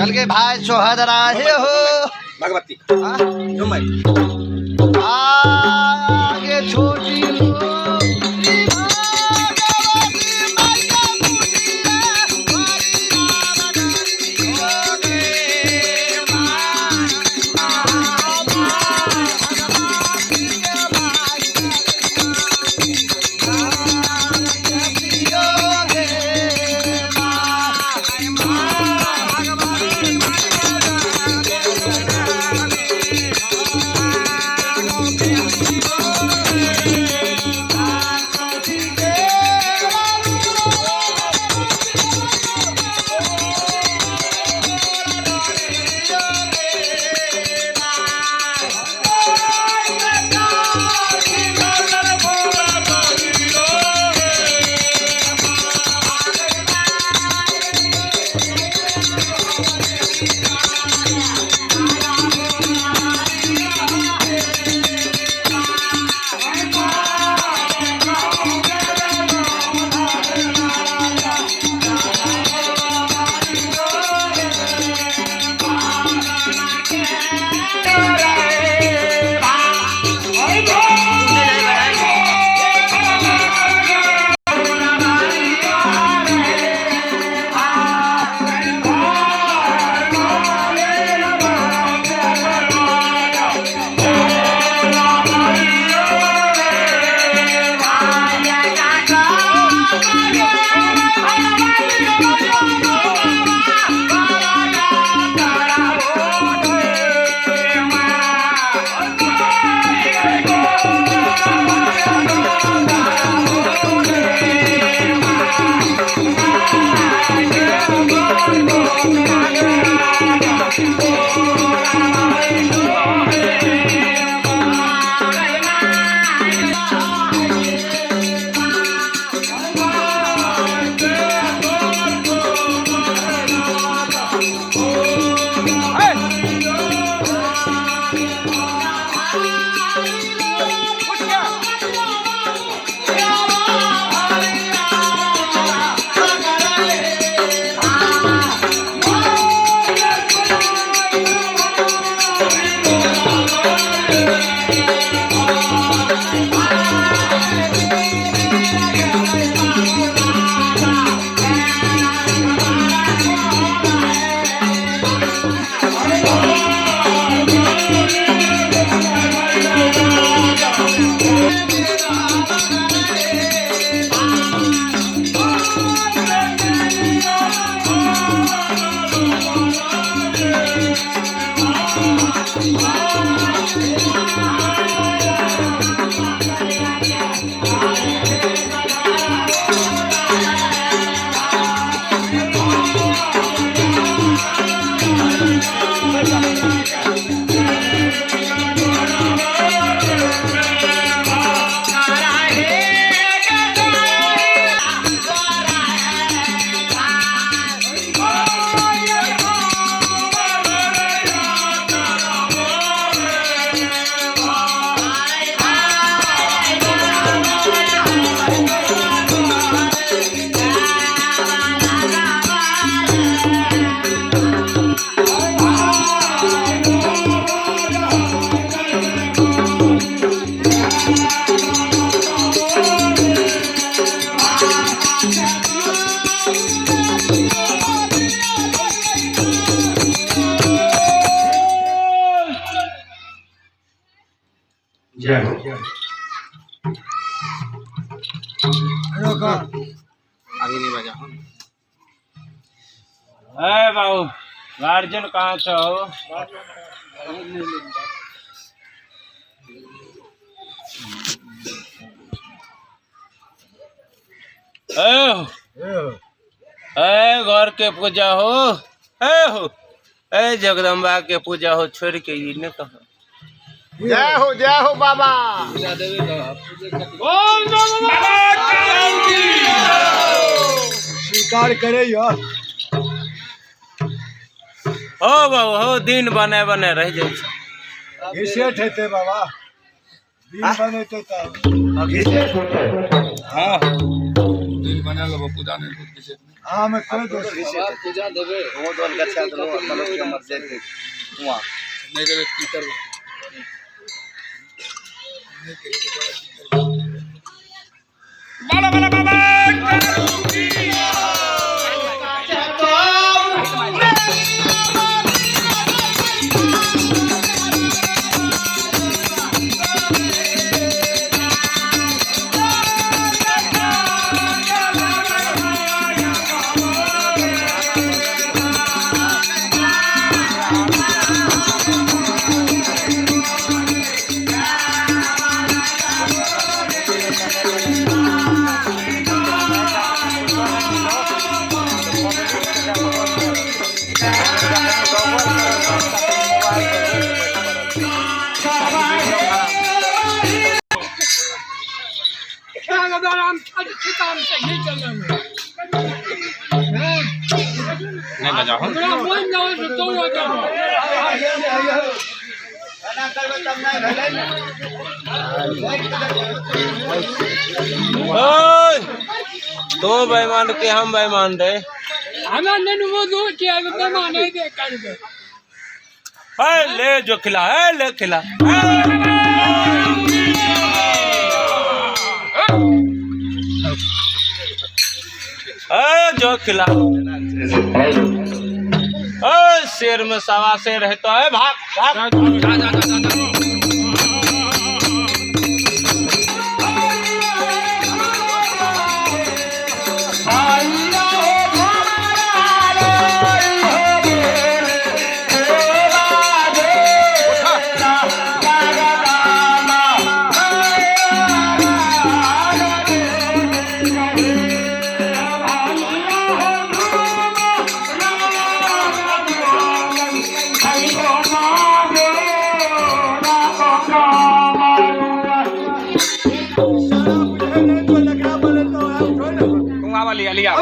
कल के भाई सोहद राहे हो भगवती आगे छोटी आगे नहीं बजा बाबू गार्जियन कहाँ से हो? घर के पूजा हो जगदम्बा के पूजा हो छोड़ के ये न कहो। जय हो बाबा स्वीकार करे यार हो बाबू हो दिन बने बने रह जाए घिसेट हेते बाबा दिन बनेते त हाँ हाँ मैं कोई दोष पूजा देवे वो दोन गच्छा दलो तलो के मर जाते हुआ नहीं करे की कर बाला बाला बाबा नहीं बजा हो ओए, तो बेईमान के हम बेईमान रे ले जो खिला ले खिला जो खिला शेर में सवा शेर है तो है भाग भाग लिया लिया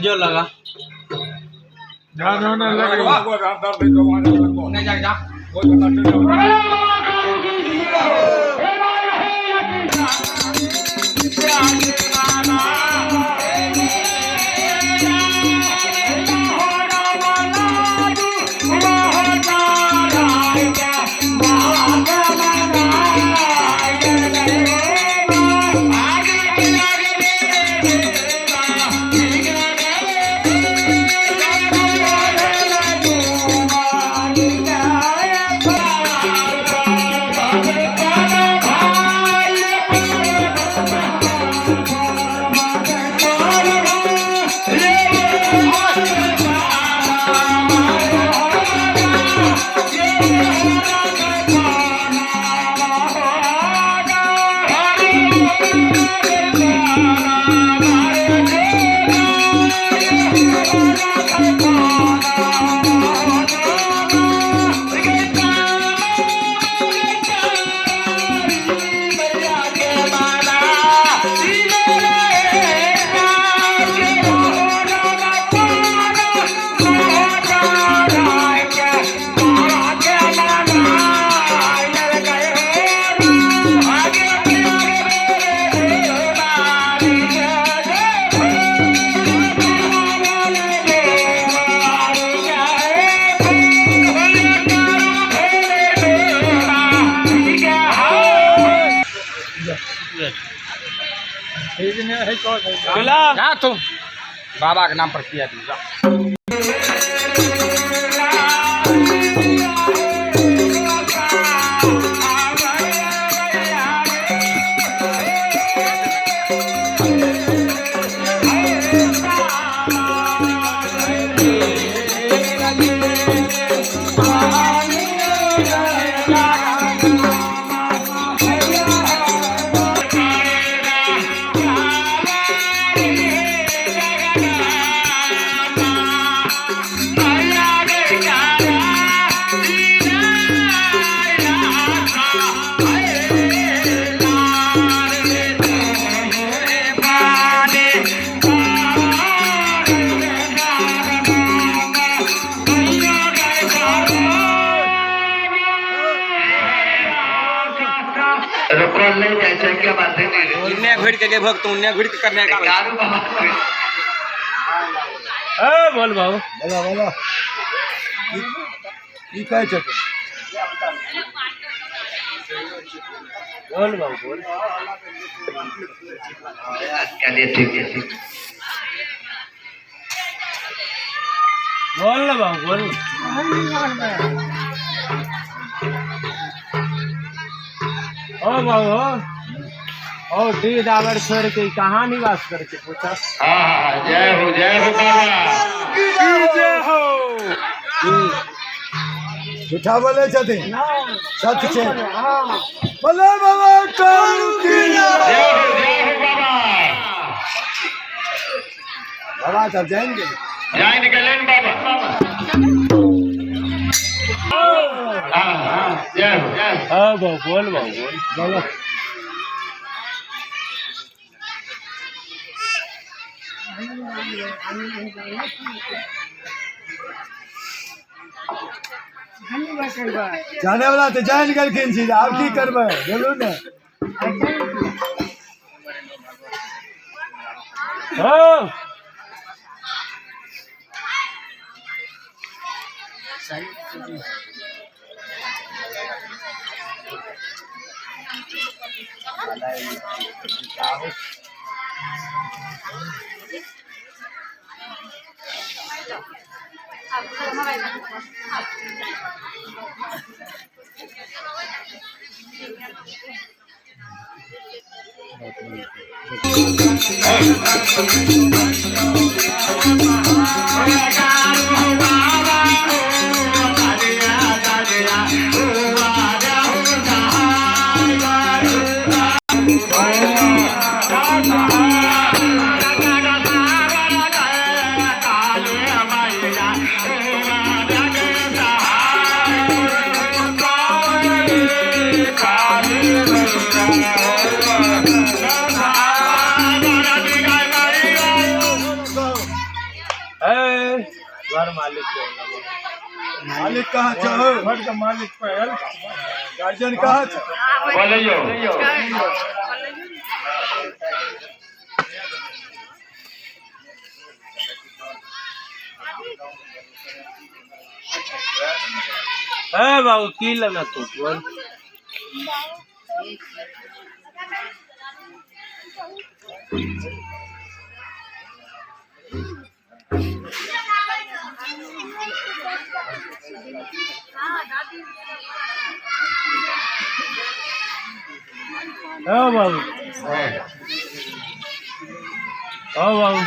जो लगा चला जा तू बाबा के नाम पर किया तू जा क्या बात है उन्ने घुड़ के भक्त उन्ने घुड़ के करने का बोल बाबू बोला बोला ई काय छे बोल बाबू बोल चलिए ठीक है बोल ना बाबू बोल ओ बाबू ओ डी दावर छोड़ के कहाँ निवास करके पूछा हाँ जय हो बाबा जय हो झूठा बोले छथिन सच छे बोले बाबा कालू की जय हो बाबा बाबा तब जाएंगे लेन बाबा हाँ जय हो बाबू बोल बाबू बोल बोलो जाने वाला तो जान गलखिन छी आब की करबै बोलू ने घर मालिक मालिक कहाँ छ घर का मालिक पहल गार्जियन कहाँ छ बोलियो बाबू की लगा तू बोल बाबू बाबू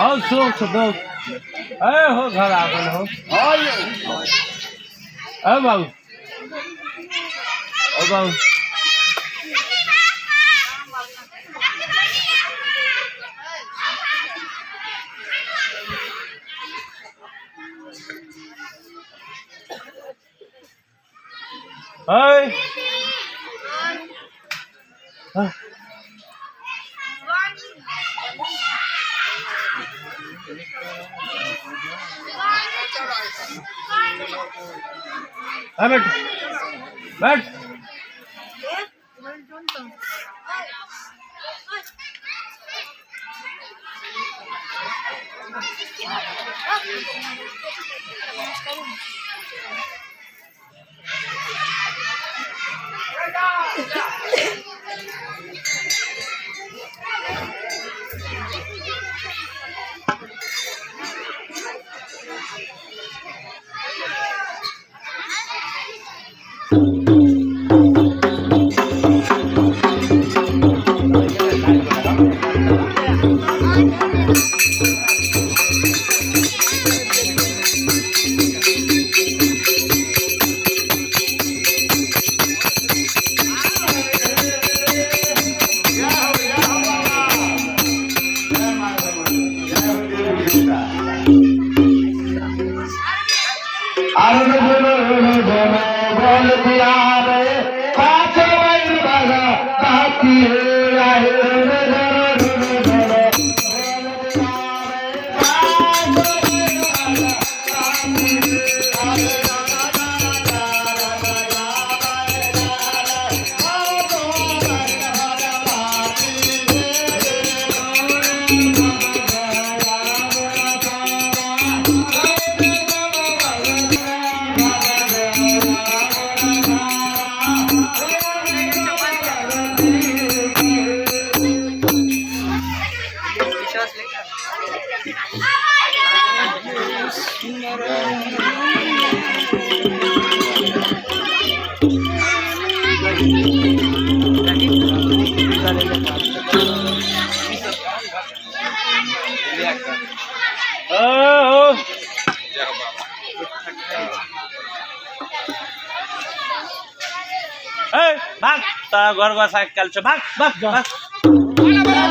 आओ सुख दो हो घर आगन हो बाबू बाबू बैठ बैठ भाग तारा घर बसा कल से भाग भाग भाग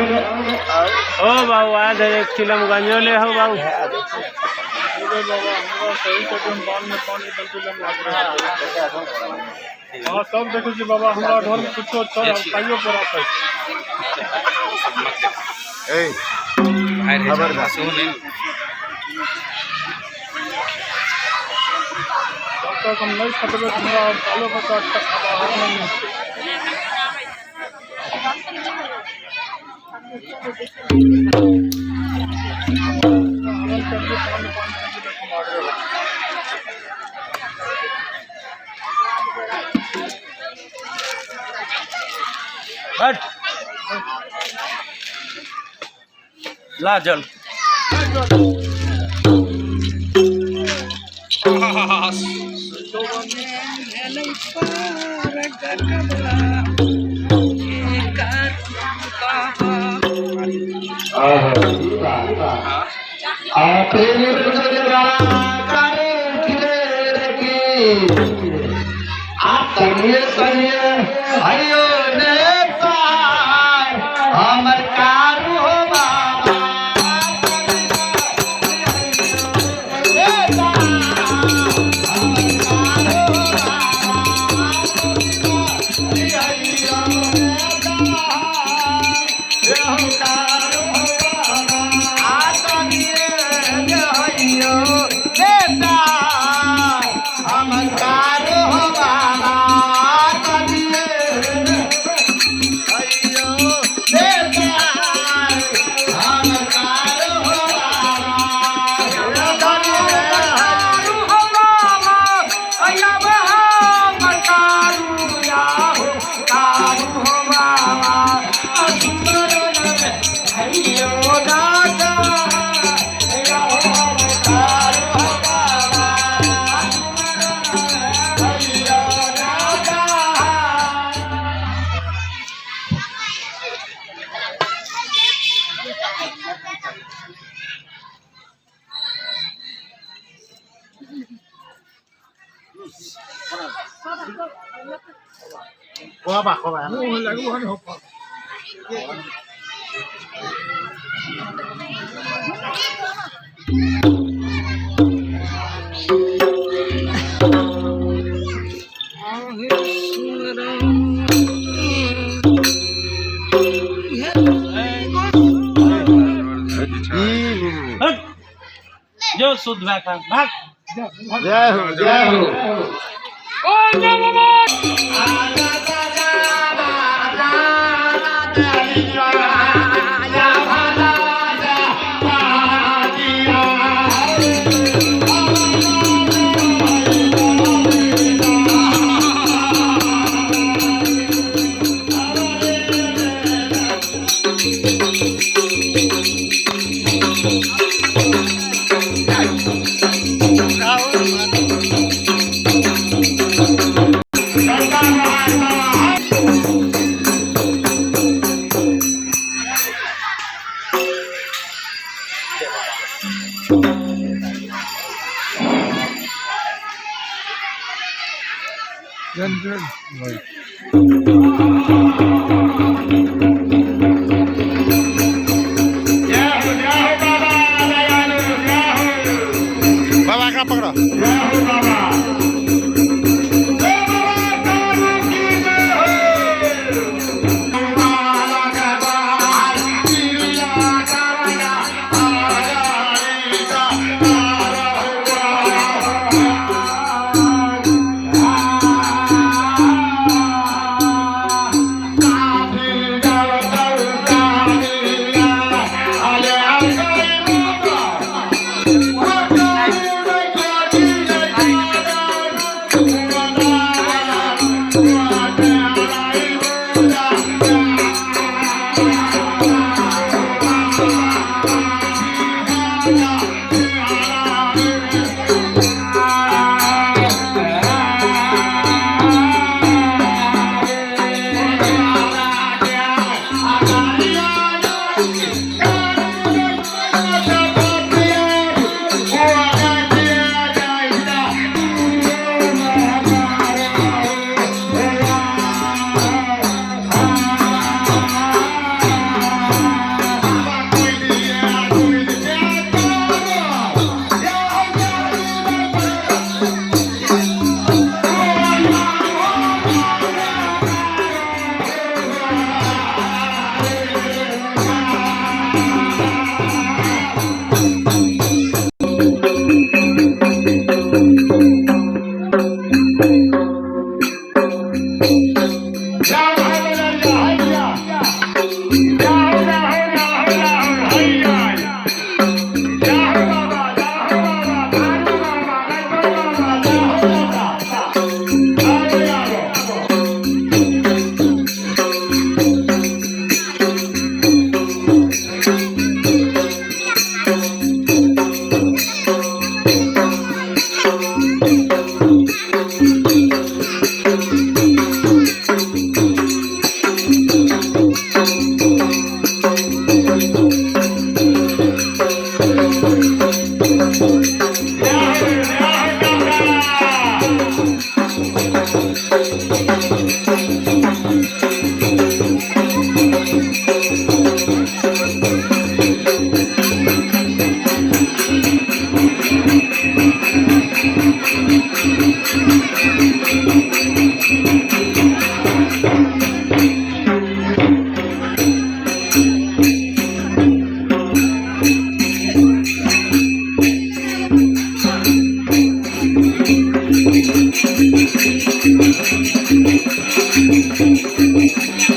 ओ बाबू आज एक चिलम गंजो ले हो बाबू हाँ सब देखो जी बाबा हमारा घर में कुछ पाइयो पर आता है खबर सुने तब तक हम नहीं खतरे हमारा बालों का बाहर नहीं हट ला जल हमर कारू जो शुद्ध भाग भाग जय हो जय हो बाबा का पकड़ो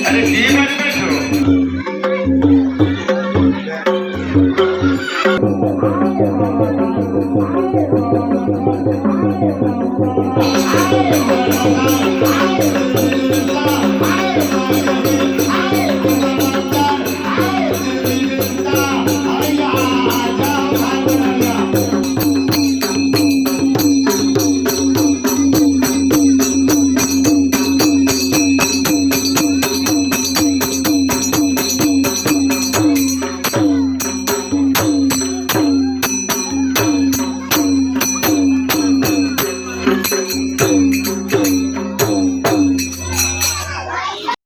अरे ठीक है